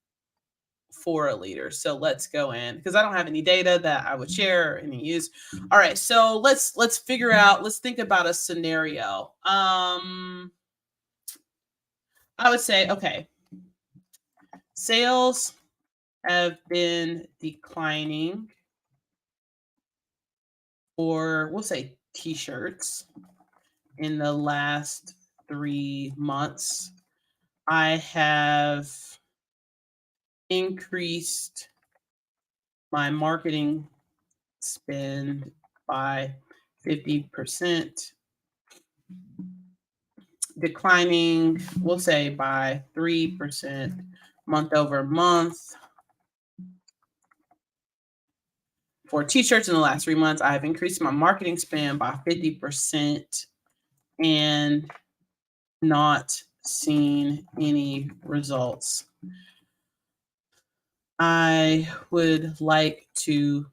a leader. So let's go in because I don't have any data that I would share or any use. All right, so let's figure out. Let's think about a scenario. I would say, okay, sales have been declining for, we'll say, t-shirts in the last 3 months. I have increased my marketing spend by 50%, declining, we'll say by 3% month over month. For t-shirts in the last 3 months, I've increased my marketing spend by 50% and not seen any results. I would like to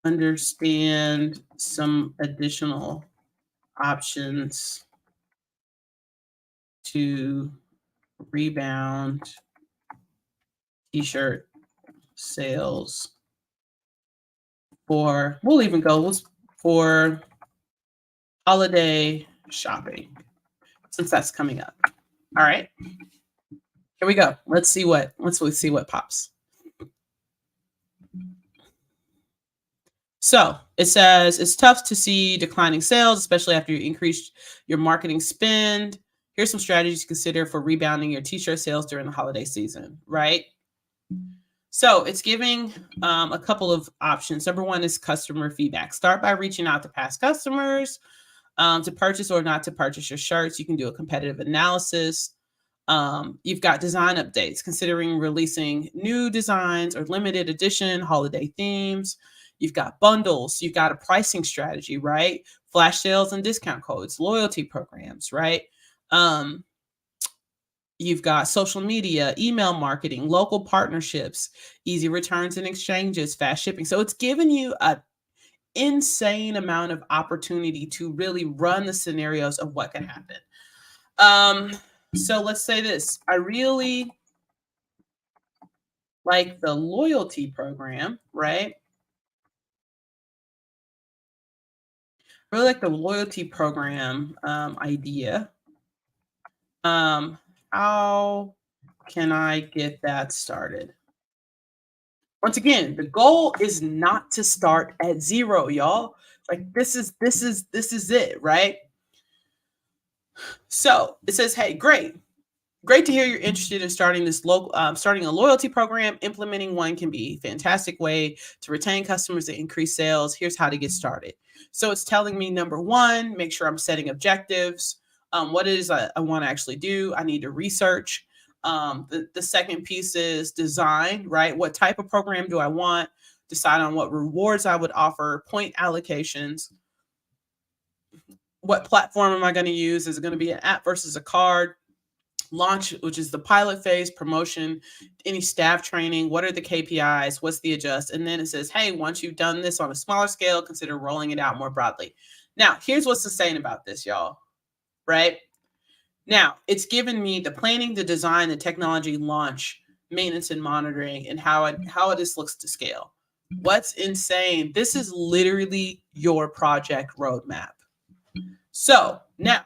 understand some additional options to rebound t-shirt sales for, we'll even go for holiday shopping since that's coming up. All right, here we go. Let's see what pops. So it says it's tough to see declining sales, especially after you increased your marketing spend. Here's some strategies to consider for rebounding your t-shirt sales during the holiday season, right? So it's giving a couple of options. Number one is customer feedback. Start by reaching out to past customers to purchase or not to purchase your shirts. You can do a competitive analysis. You've got design updates, considering releasing new designs or limited edition holiday themes. You've got bundles. You've got a pricing strategy, right? Flash sales and discount codes, loyalty programs, right? You've got social media, email marketing, local partnerships, easy returns and exchanges, fast shipping. So it's given you an insane amount of opportunity to really run the scenarios of what can happen. So let's say this. I really like the loyalty program, right? I really like the loyalty program idea. How can I get that started? Once again, the goal is not to start at zero, y'all. Like this is it, right? So it says, hey, great to hear you're interested in starting this starting a loyalty program. Implementing one can be a fantastic way to retain customers and increase sales. Here's how to get started. So it's telling me, number one, make sure I'm setting objectives. What it is I want to actually do. I need to research. The second piece is design, right? What type of program do I want? Decide on what rewards I would offer, point allocations. What platform am I going to use? Is it going to be an app versus a card? Launch, which is the pilot phase, promotion, any staff training, what are the KPIs, what's the adjust? And then it says, hey, once you've done this on a smaller scale, consider rolling it out more broadly. Now, here's what's insane about this, y'all, right? Now, it's given me the planning, the design, the technology, launch, maintenance, and monitoring, and how this looks to scale. What's insane? This is literally your project roadmap. So now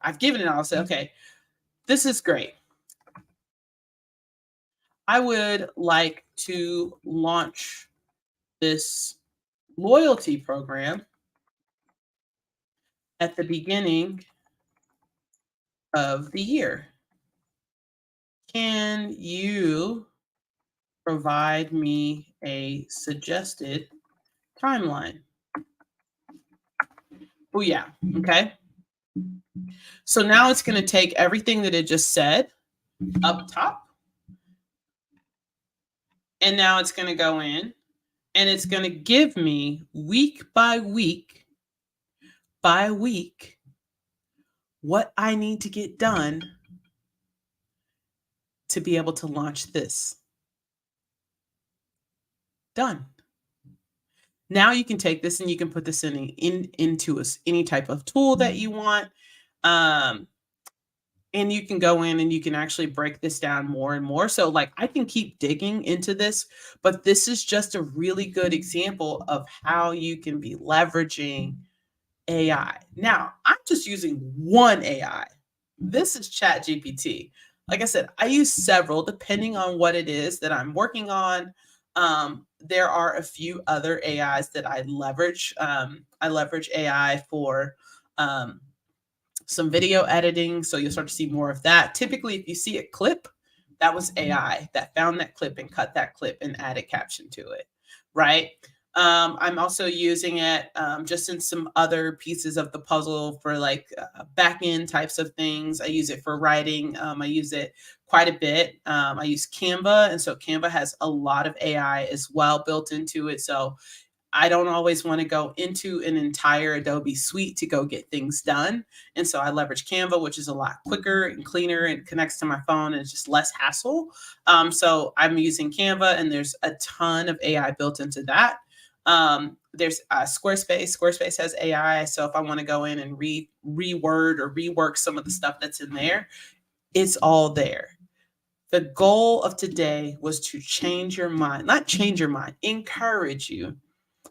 I've given it, I'll say, okay, this is great. I would like to launch this loyalty program at the beginning of the year. Can you provide me a suggested timeline? Oh, yeah. Okay. So now it's going to take everything that it just said up top. And now it's going to go in and it's going to give me week by week what I need to get done to be able to launch this. Done. Now you can take this and you can put this into any type of tool that you want. And you can go in and you can actually break this down more and more. So like I can keep digging into this, but this is just a really good example of how you can be leveraging AI. Now, I'm just using one AI. This is ChatGPT. Like I said, I use several depending on what it is that I'm working on. There are a few other AIs that I leverage. I leverage AI for some video editing. So you'll start to see more of that. Typically, if you see a clip, that was AI that found that clip and cut that clip and added caption to it, right? I'm also using it just in some other pieces of the puzzle for like back end types of things. I use it for writing. I use it quite a bit. I use Canva. And so Canva has a lot of AI as well built into it. So I don't always want to go into an entire Adobe suite to go get things done. And so I leverage Canva, which is a lot quicker and cleaner and connects to my phone and it's just less hassle. So I'm using Canva and there's a ton of AI built into that. There's Squarespace. Squarespace has AI. So if I want to go in and reword or rework some of the stuff that's in there, it's all there. The goal of today was to change your mind, not change your mind, encourage you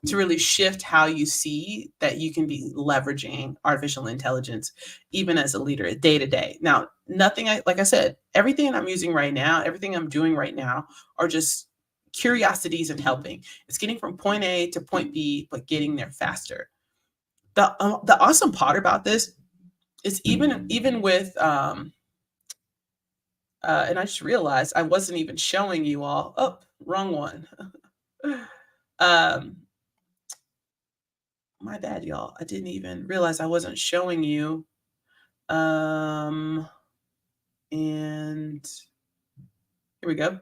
to really shift how you see that you can be leveraging artificial intelligence, even as a leader day to day. Now, like I said, everything I'm using right now, everything I'm doing right now are just curiosities and helping. It's getting from point A to point B, but getting there faster. The awesome part about this is even with, and I just realized I wasn't even showing you all. Oh, wrong one. My bad, y'all. I didn't even realize I wasn't showing you. And here we go.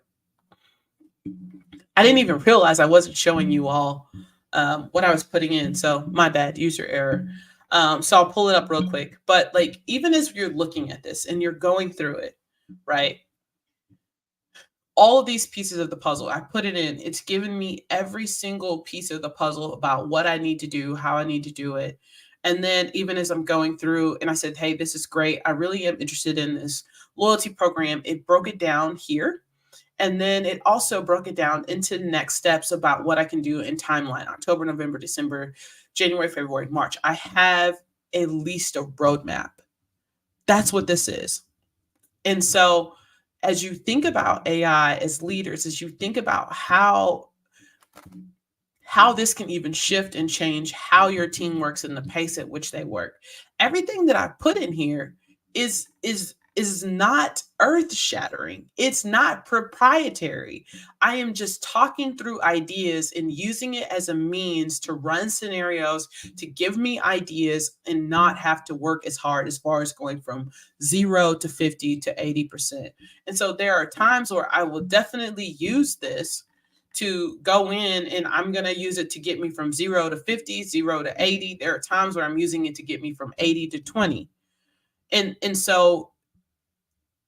I didn't even realize I wasn't showing you all what I was putting in. So my bad, user error. So I'll pull it up real quick. But like, even as you're looking at this and you're going through it, right? All of these pieces of the puzzle, I put it in. It's given me every single piece of the puzzle about what I need to do, how I need to do it. And then even as I'm going through and I said, hey, this is great. I really am interested in this loyalty program. It broke it down here. And then it also broke it down into next steps about what I can do in timeline, October, November, December, January, February, March. I have at least a roadmap. That's what this is. And so as you think about AI as leaders, as you think about how this can even shift and change how your team works and the pace at which they work, everything that I put in here is not earth-shattering. It's not proprietary. I am just talking through ideas and using it as a means to run scenarios, to give me ideas and not have to work as hard as far as going from 0 to 50 to 80%. And so there are times where I will definitely use this to go in and I'm going to use it to get me from 0 to 50, 0 to 80. There are times where I'm using it to get me from 80 to 20. And so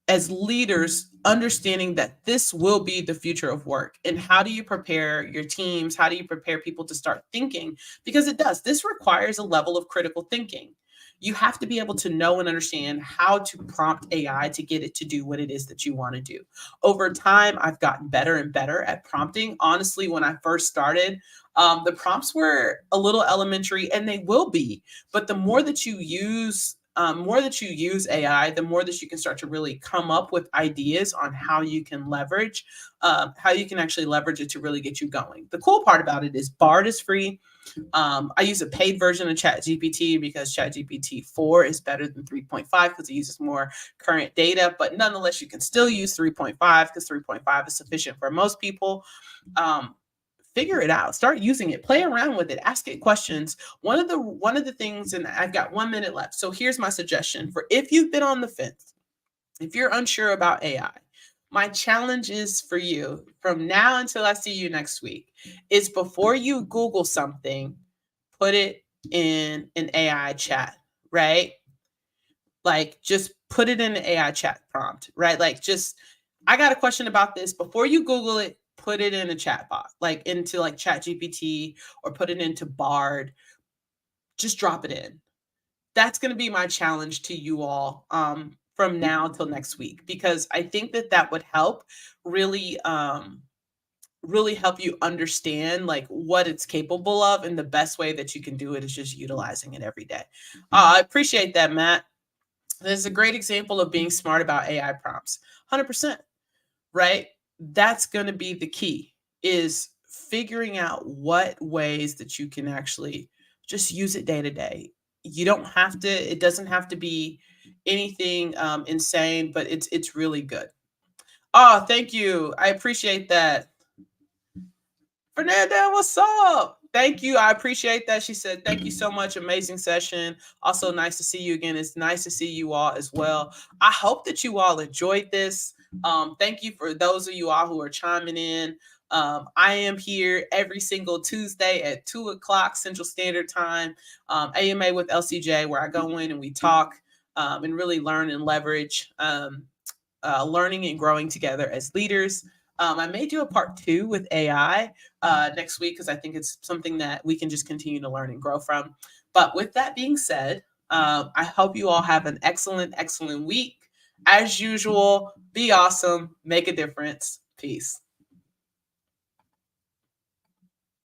as leaders, understanding that this will be the future of work. And how do you prepare your teams? How do you prepare people to start thinking? Because it does. This requires a level of critical thinking. You have to be able to know and understand how to prompt AI to get it to do what it is that you want to do. Over time, I've gotten better and better at prompting. Honestly, when I first started, the prompts were a little elementary, and they will be. But the more that you use AI, the more that you can start to really come up with ideas on how you can how you can actually leverage it to really get you going. The cool part about it is Bard is free. I use a paid version of ChatGPT because ChatGPT 4 is better than 3.5 because it uses more current data. But nonetheless, you can still use 3.5 because 3.5 is sufficient for most people. Figure it out, start using it, play around with it, ask it questions. One of the things, and I've got 1 minute left, so here's my suggestion for if you've been on the fence, if you're unsure about AI, my challenge is for you from now until I see you next week is before you Google something, put it in an AI chat, right? Like just put it in an AI chat prompt, right? Like just, I got a question about this. Before you Google it, put it in a chat box, like into like Chat GPT or put it into Bard. Just drop it in. That's going to be my challenge to you all from now till next week, because I think that that would help really really help you understand like what it's capable of, and the best way that you can do it is just utilizing it every day. I appreciate that, Matt. This is a great example of being smart about AI prompts. 100%, right? That's going to be the key, is figuring out what ways that you can actually just use it day to day. You don't have to, it doesn't have to be anything insane, but it's really good. Oh, thank you. I appreciate that. Fernanda, what's up? Thank you. I appreciate that. She said, thank you so much. Amazing session. Also, nice to see you again. It's nice to see you all as well. I hope that you all enjoyed this. Thank you for those of you all who are chiming in. I am here every single Tuesday at 2 o'clock Central Standard Time, AMA with LCJ, where I go in and we talk and really learn and leverage learning and growing together as leaders. I may do a part 2 with AI next week because I think it's something that we can just continue to learn and grow from. But with that being said, I hope you all have an excellent, excellent week. As usual, be awesome, make a difference. Peace.